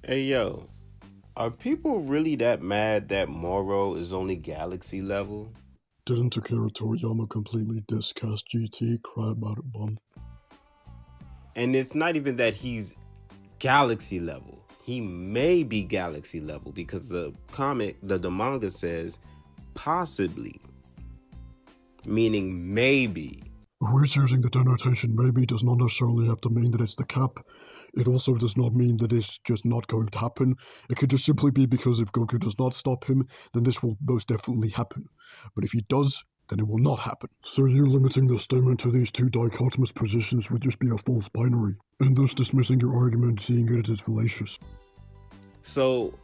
Hey yo, are people really that mad that Moro is only galaxy level? Didn't Akira Toriyama completely discast GT? Cry about it, bum. And it's not even that he's galaxy level. He may be galaxy level because the manga says possibly, meaning maybe. Who's using the denotation maybe does not necessarily have to mean that it's the cap. It also does not mean that it's just not going to happen. It could just simply be because if Goku does not stop him, then this will most definitely happen. But if he does, then it will not happen. So you limiting the statement to these two dichotomous positions would just be a false binary, and thus dismissing your argument, seeing it as fallacious. So,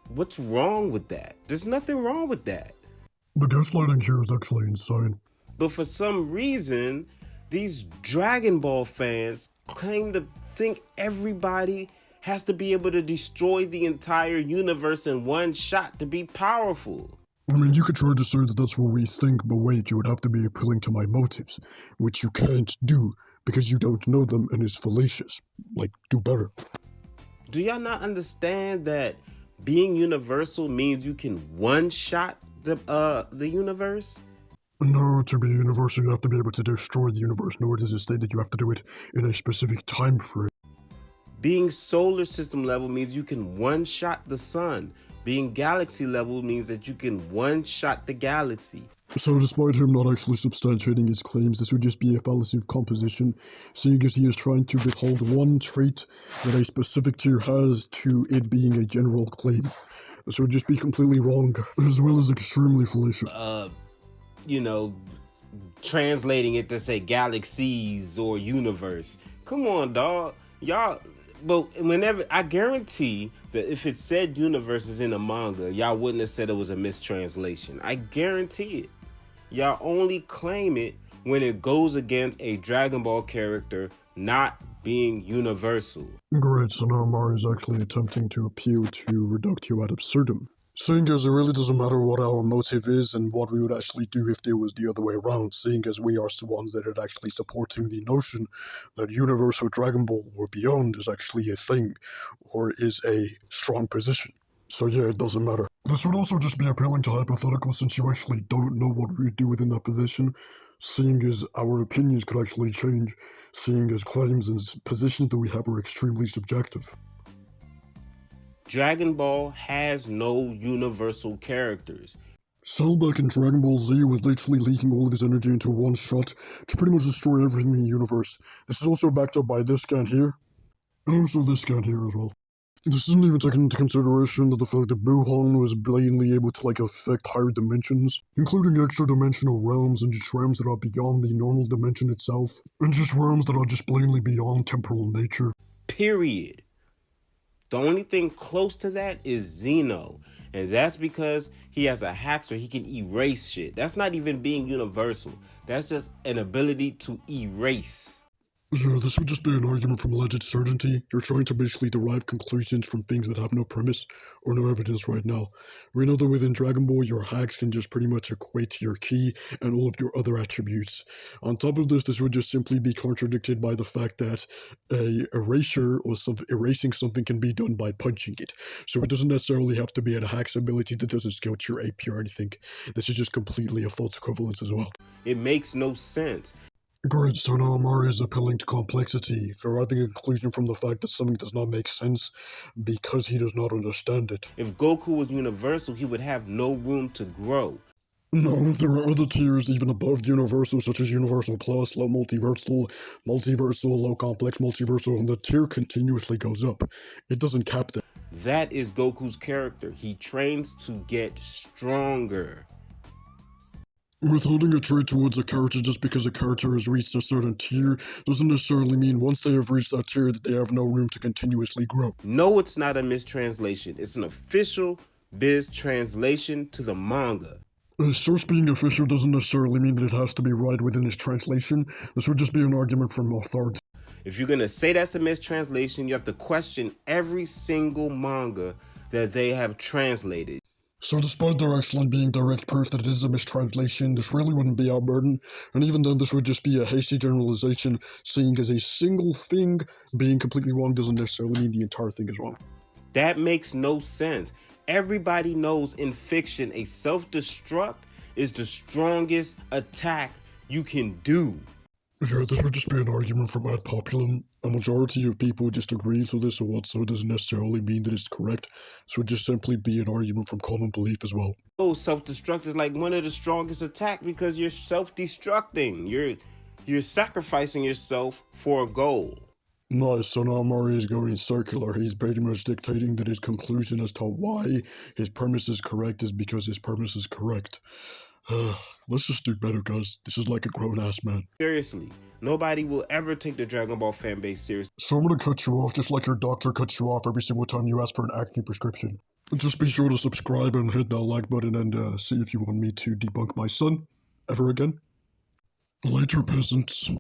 what's wrong with that? There's nothing wrong with that. The gaslighting here is actually insane. But for some reason, these Dragon Ball fans claim to think everybody has to be able to destroy the entire universe in one shot to be powerful. I mean, you could try to say that that's what we think, but wait, you would have to be appealing to my motives, which you can't do because you don't know them and is fallacious. Like, do better. Do y'all not understand that being universal means you can one shot the universe? No, to be universal, you have to be able to destroy the universe, nor does it state that you have to do it in a specific time frame. Being solar system level means you can one shot the sun. Being galaxy level means that you can one shot the galaxy. So despite him not actually substantiating his claims, this would just be a fallacy of composition, seeing as he is trying to withhold one trait that a specific tier has to it being a general claim. This would just be completely wrong, as well as extremely fallacious. You know, translating it to say galaxies or universe. Come on, dog. Y'all, but whenever, I guarantee that if it said universes in the manga, y'all wouldn't have said it was a mistranslation. I guarantee it. Y'all only claim it when it goes against a Dragon Ball character not being universal. Great, so now Mari is actually attempting to appeal to reductio ad absurdum. Seeing as it really doesn't matter what our motive is and what we would actually do if it was the other way around, seeing as we are the ones that are actually supporting the notion that universal Dragon Ball or beyond is actually a thing, or is a strong position. So yeah, it doesn't matter. This would also just be appealing to hypotheticals since you actually don't know what we would do within that position, seeing as our opinions could actually change, seeing as claims and positions that we have are extremely subjective. Dragon Ball has no universal characters. Cellback in Dragon Ball Z was literally leaking all of his energy into one shot to pretty much destroy everything in the universe. This is also backed up by this scan here, and also this scan here as well. This isn't even taken into consideration that the fact that Buhan was blatantly able to affect higher dimensions, including extra dimensional realms and just realms that are beyond the normal dimension itself, and just realms that are just blatantly beyond temporal nature. Period. The only thing close to that is Zeno. And that's because he has a hack so he can erase shit. That's not even being universal. That's just an ability to erase. Yeah, this would just be an argument from alleged certainty. You're trying to basically derive conclusions from things that have no premise or no evidence right now. We know that within Dragon Ball, your hacks can just pretty much equate to your ki and all of your other attributes. On top of this, this would just simply be contradicted by the fact that a erasure or erasing something can be done by punching it. So it doesn't necessarily have to be a hack's ability that doesn't scale to your AP or anything. This is just completely a false equivalence as well. It makes no sense. Great, so now Amari is appealing to complexity, deriving a conclusion from the fact that something does not make sense because he does not understand it. If Goku was universal, he would have no room to grow. No, there are other tiers even above universal, such as universal plus, low multiversal, multiversal, low complex multiversal, and the tier continuously goes up. It doesn't cap that. That is Goku's character. He trains to get stronger. Withholding a trait towards a character just because a character has reached a certain tier doesn't necessarily mean once they have reached that tier that they have no room to continuously grow. No, it's not a mistranslation. It's an official biz translation to the manga. A source being official doesn't necessarily mean that it has to be right within its translation. This would just be an argument from authority. If you're going to say that's a mistranslation, you have to question every single manga that they have translated. So despite there actually being direct proof that it is a mistranslation, this really wouldn't be our burden, and even then this would just be a hasty generalization, seeing as a single thing being completely wrong doesn't necessarily mean the entire thing is wrong. That makes no sense. Everybody knows in fiction a self-destruct is the strongest attack you can do. Yeah, this would just be an argument from ad populum. A majority of people just agree to this, so it doesn't necessarily mean that it's correct. This would just simply be an argument from common belief as well. Oh, self-destruct is like one of the strongest attacks because you're self-destructing. You're sacrificing yourself for a goal. Nice, so now Murray is going circular. He's pretty much dictating that his conclusion as to why his premise is correct is because his premise is correct. Let's just do better, guys. This is like a grown-ass man. Seriously, nobody will ever take the Dragon Ball fan base seriously. So I'm gonna cut you off just like your doctor cuts you off every single time you ask for an acne prescription. Just be sure to subscribe and hit that like button and see if you want me to debunk my son ever again. Later, peasants.